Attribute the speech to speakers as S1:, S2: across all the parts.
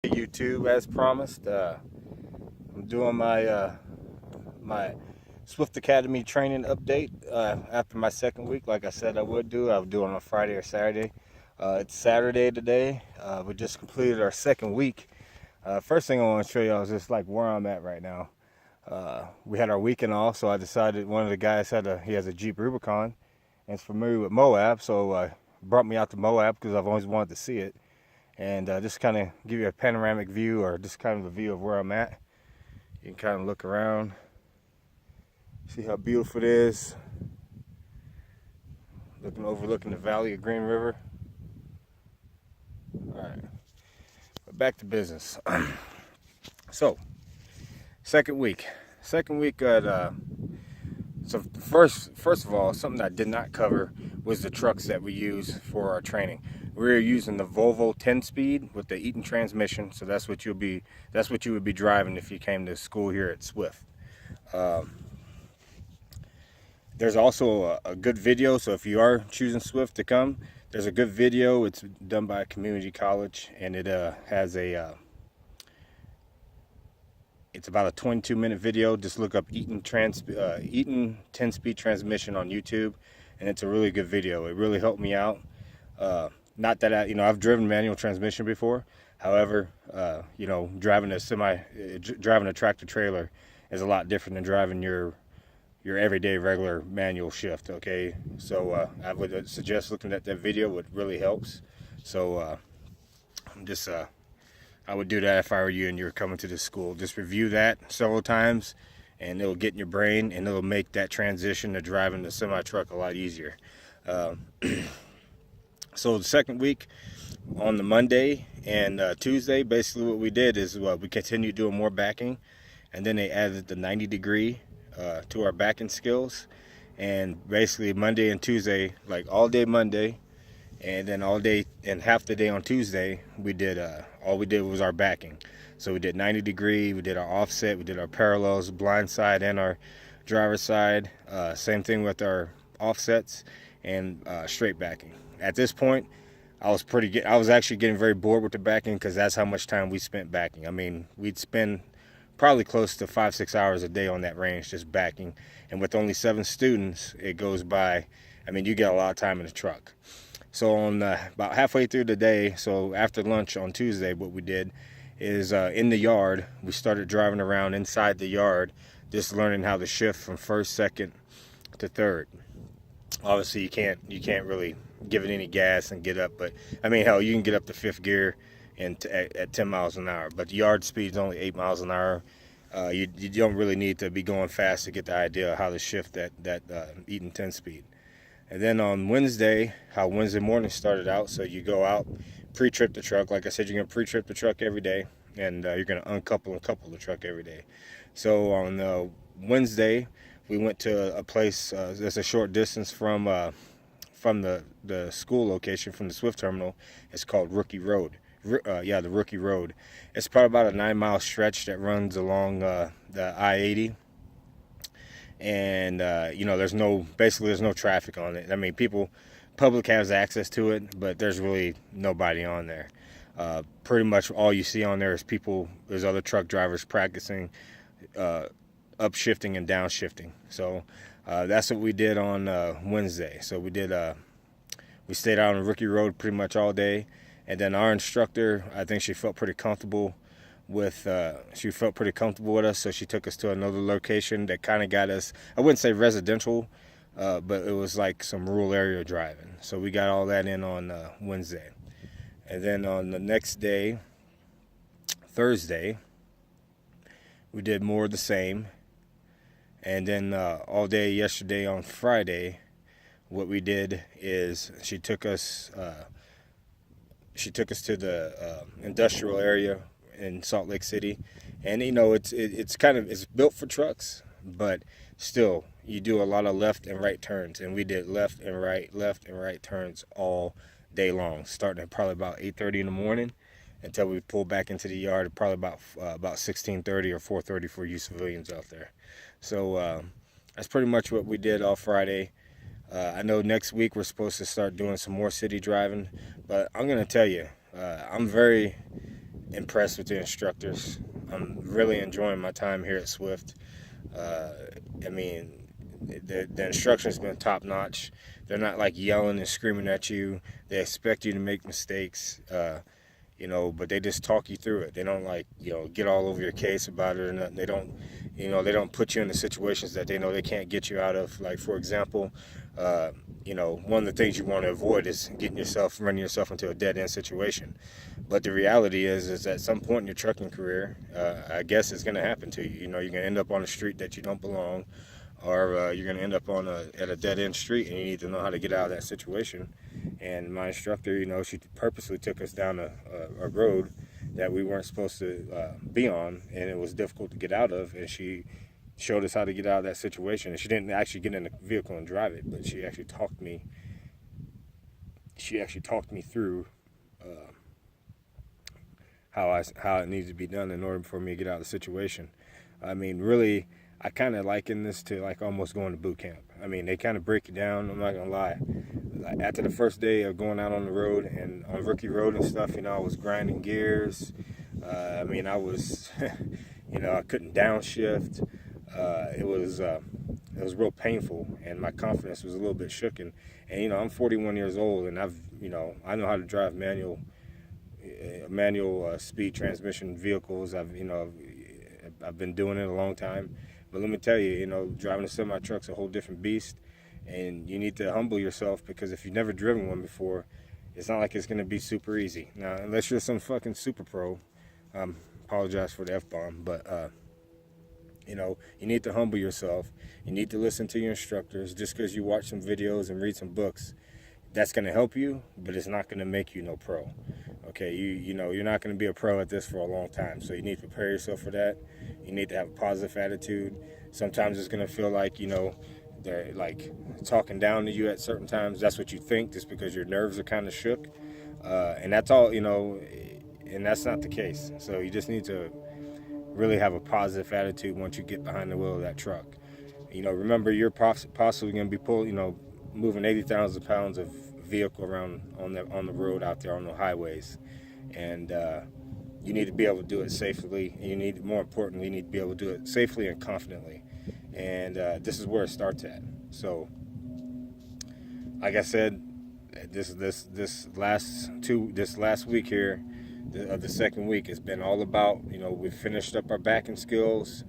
S1: YouTube as promised. I'm doing my Swift Academy training update after my second week. Like I said I would do. I would do it on a Friday or Saturday. It's Saturday today. We just completed our second week. First thing I want to show y'all is just like where I'm at right now. We had our weekend off, so I decided one of the guys he has a Jeep Rubicon and is familiar with Moab, so brought me out to Moab because I've always wanted to see it. And just kind of give you a panoramic view, or just kind of a view of where I'm at. You can kind of look around, see how beautiful it is, overlooking the valley of Green River. All right, but back to business. So second week at so first of all, something I did not cover was the trucks that we use for our training. We're using the Volvo 10-speed with the Eaton transmission, so that's what you would be driving if you came to school here at Swift. There's also a good video, so if you are choosing Swift to come, there's a good video. It's done by a community college, and it has it's about a 22-minute video. Just look up Eaton 10-speed transmission on YouTube, and it's a really good video. It really helped me out. Not that I've driven manual transmission before. However, driving a tractor trailer is a lot different than driving your everyday regular manual shift. Okay, so I would suggest looking at that video. It really helps. So I would do that if I were you and you're coming to the school. Just review that several times, and it'll get in your brain, and it'll make that transition to driving the semi truck a lot easier. So the second week, on the Monday and Tuesday, basically what we did is we continued doing more backing, and then they added the 90-degree to our backing skills. And basically Monday and Tuesday, like all day Monday, and then all day and half the day on Tuesday, we did all we did was our backing. So we did 90-degree, we did our offset, we did our parallels, blind side and our driver's side. Same thing with our offsets and straight backing. At this point, I was actually getting very bored with the backing, because that's how much time we spent backing. I mean, we'd spend probably close to 5-6 hours a day on that range just backing. And with only 7 students, it goes by, I mean, you get a lot of time in the truck. So on about halfway through the day, so after lunch on Tuesday, what we did is in the yard, we started driving around inside the yard, just learning how to shift from first, second to third. Obviously, you can't really give it any gas and get up, but I mean, hell, you can get up to 5th gear at 10 miles an hour, but the yard speed is only 8 miles an hour. You don't really need to be going fast to get the idea of how to shift that Eaton 10-speed. And then on Wednesday, how Wednesday morning started out, so you go out, pre-trip the truck. Like I said, you're going to pre-trip the truck every day, and you're going to uncouple and couple the truck every day. So on Wednesday, we went to a place that's a short distance from the school location, from the Swift terminal. It's called Rookie Road. The Rookie Road. It's probably about a 9-mile stretch that runs along the I-80. And there's no traffic on it. I mean, public has access to it, but there's really nobody on there. Pretty much all you see on there is there's other truck drivers practicing upshifting and downshifting. So that's what we did on Wednesday. So we stayed out on Rookie Road pretty much all day. And then our instructor, I think she felt pretty comfortable with us, so she took us to another location that kind of got us, I wouldn't say residential, but it was like some rural area driving. So we got all that in on Wednesday. And then on the next day, Thursday, we did more of the same. And then all day yesterday on Friday, what we did is she took us to the industrial area in Salt Lake City, and it's built for trucks, but still you do a lot of left and right turns, and we did left and right turns all day long, starting at probably about 8:30 in the morning until we pulled back into the yard at probably about 16:30 or 4:30 for you civilians out there. So that's pretty much what we did all Friday. I know next week we're supposed to start doing some more city driving, but I'm gonna tell you, I'm very impressed with the instructors. I'm really enjoying my time here at Swift. Uh, I mean, the instruction's been top notch. They're not like yelling and screaming at you. They expect you to make mistakes. But they just talk you through it. They don't like, get all over your case about it or nothing. They don't put you in the situations that they know they can't get you out of. Like, for example, one of the things you want to avoid is running yourself into a dead end situation. But the reality is at some point in your trucking career, I guess it's going to happen to you. You're going to end up on a street that you don't belong, or you're going to end up at a dead end street, and you need to know how to get out of that situation. And my instructor, she purposely took us down a road that we weren't supposed to be on, and it was difficult to get out of, and she showed us how to get out of that situation. And she didn't actually get in the vehicle and drive it, but she actually talked me through how it needed to be done in order for me to get out of the situation. I mean, really, I kind of liken this to like almost going to boot camp. I mean, they kind of break you down. I'm not gonna lie. Like, after the first day of going out on the road and on rookie road and stuff, I was grinding gears. I was, I couldn't downshift. It was real painful, and my confidence was a little bit shooken. And I'm 41 years old, and I know how to drive manual speed transmission vehicles. I've been doing it a long time. But let me tell you, driving a semi-truck's a whole different beast, and you need to humble yourself, because if you've never driven one before, it's not like it's going to be super easy. Now, unless you're some fucking super pro, apologize for the F-bomb, but, you need to humble yourself. You need to listen to your instructors. Just because you watch some videos and read some books, that's going to help you, but it's not going to make you no pro. Okay, you're not going to be a pro at this for a long time, so you need to prepare yourself for that. You need to have a positive attitude. Sometimes it's going to feel like, they're like talking down to you at certain times. That's what you think, just because your nerves are kind of shook. And that's all, and that's not the case. So you just need to really have a positive attitude once you get behind the wheel of that truck. Remember, you're possibly going to be moving 80,000 pounds of vehicle around on the road out there on the highways, and you need to be able to do it safely. And more importantly, you need to be able to do it safely and confidently. And this is where it starts at. So, like I said, this last week here of the second week has been all about, we finished up our backing skills.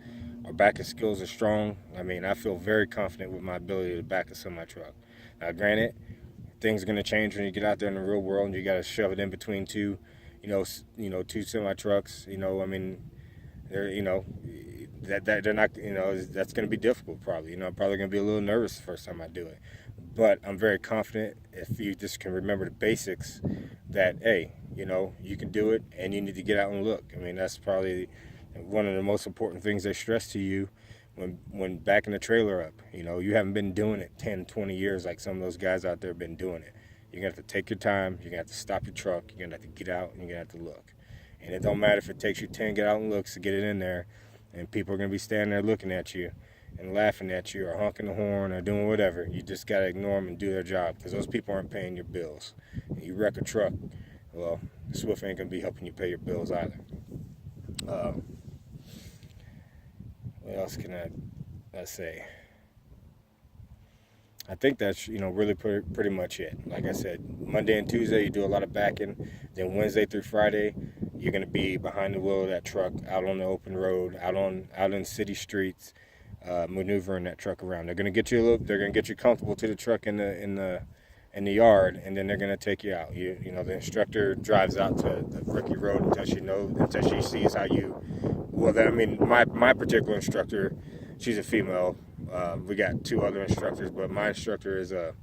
S1: Our backing skills are strong. I mean, I feel very confident with my ability to back a semi-truck. Now, granted, things are going to change when you get out there in the real world and you got to shove it in between two semi-trucks. They're not, that's going to be difficult probably. I'm probably going to be a little nervous the first time I do it. But I'm very confident if you just can remember the basics that, hey, you can do it, and you need to get out and look. I mean, that's probably one of the most important things they stress to you when backing the trailer up. You haven't been doing it 10, 20 years like some of those guys out there have been doing it. You're going to have to take your time. You're going to have to stop your truck. You're going to have to get out, and you're going to have to look. And it don't matter if it takes you 10 get out and looks to get it in there, and people are going to be standing there looking at you and laughing at you or honking the horn or doing whatever. You just got to ignore them and do their job, because those people aren't paying your bills. And you wreck a truck, well, Swift ain't going to be helping you pay your bills either. What else can I say? I think that's, really pretty much it. Like I said, Monday and Tuesday, you do a lot of backing. Then Wednesday through Friday, you're going to be behind the wheel of that truck, out on the open road, out in city streets, maneuvering that truck around. They're going to get you comfortable to the truck in the yard, and then they're going to take you out. The instructor drives out to the rookie road until she sees how you. Well, my particular instructor, she's a female. We got two other instructors, but my instructor is a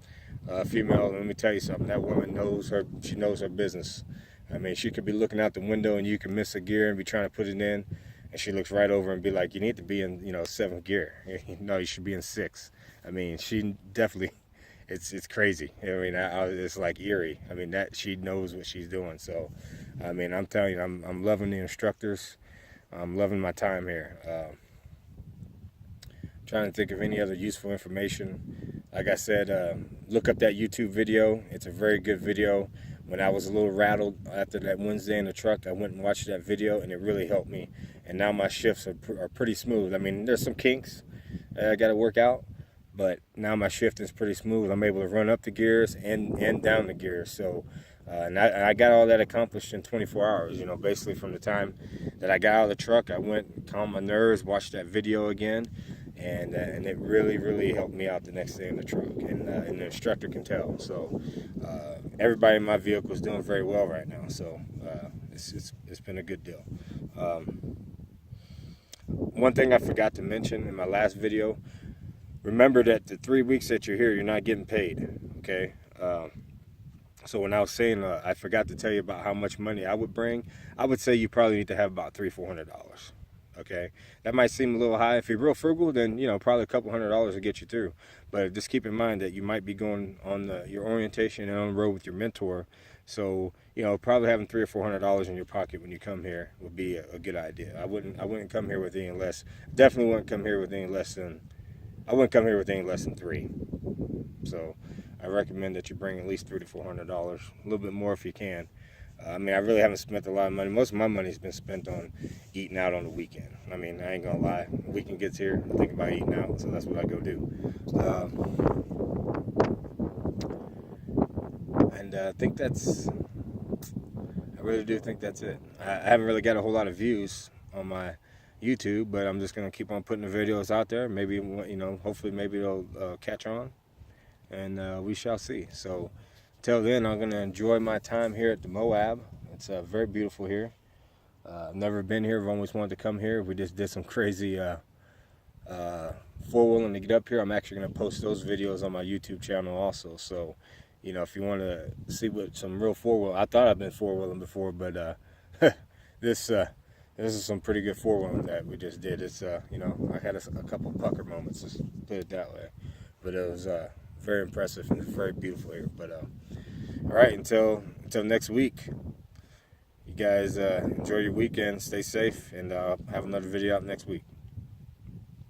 S1: female. And let me tell you something. That woman knows her business. I mean, she could be looking out the window and you can miss a gear and be trying to put it in, and she looks right over and be like, "You need to be in, 7th gear. No, you should be in 6." I mean, she definitely. It's crazy. I mean, it's like eerie. I mean, that she knows what she's doing. So, I mean, I'm telling you, I'm loving the instructors. I'm loving my time here. Trying to think of any other useful information. Like I said, look up that YouTube video. It's a very good video when I was a little rattled after that Wednesday in the truck, I went and watched that video, and it really helped me. And now my shifts are pretty smooth. I mean, there's some kinks that I got to work out, but now my shift is pretty smooth. I'm able to run up the gears and down the gears. So, and I got all that accomplished in 24 hours. You know, basically from the time that I got out of the truck, I went, calmed my nerves, watched that video again, and it really helped me out the next day in the truck, and the instructor can tell. So everybody in my vehicle is doing very well right now. So it's been a good deal. One thing I forgot to mention in my last video, remember that the 3 weeks that you're here, you're not getting paid, okay? So when I was saying I forgot to tell you about how much money I would bring, I would say you probably need to have about $300-400, okay? That might seem a little high. If you're real frugal, then, you know, probably a couple $100 will get you through. But just keep in mind that you might be going on your orientation and on the road with your mentor. So, you know, probably having $300-400 in your pocket when you come here would be a good idea. I wouldn't come here with any less. Definitely wouldn't come here with any less than. I wouldn't come here with any less than $3. So, I recommend that you bring at least $300-400. A little bit more if you can. I mean, I really haven't spent a lot of money. Most of my money's been spent on eating out on the weekend. I mean, I ain't gonna lie. When the weekend gets here, I think about eating out, so that's what I go do. And I think that's. I really do think that's it. I haven't really got a whole lot of views on my YouTube, but I'm just gonna keep on putting the videos out there. Maybe, you know, hopefully, maybe it'll catch on, and we shall see. So. Till then, I'm going to enjoy my time here at the Moab. It's very beautiful here. I've never been here. I've always wanted to come here. We just did some crazy four-wheeling to get up here. I'm actually going to post those videos on my YouTube channel also. So, you know, if you want to see what some real four-wheeling, I thought I've been four-wheeling before, but this is some pretty good four-wheeling that we just did. It's, you know, I had a couple pucker moments, just put it that way. But it was very impressive and very beautiful here. But all right, until next week, you guys enjoy your weekend, stay safe, and have another video out next week.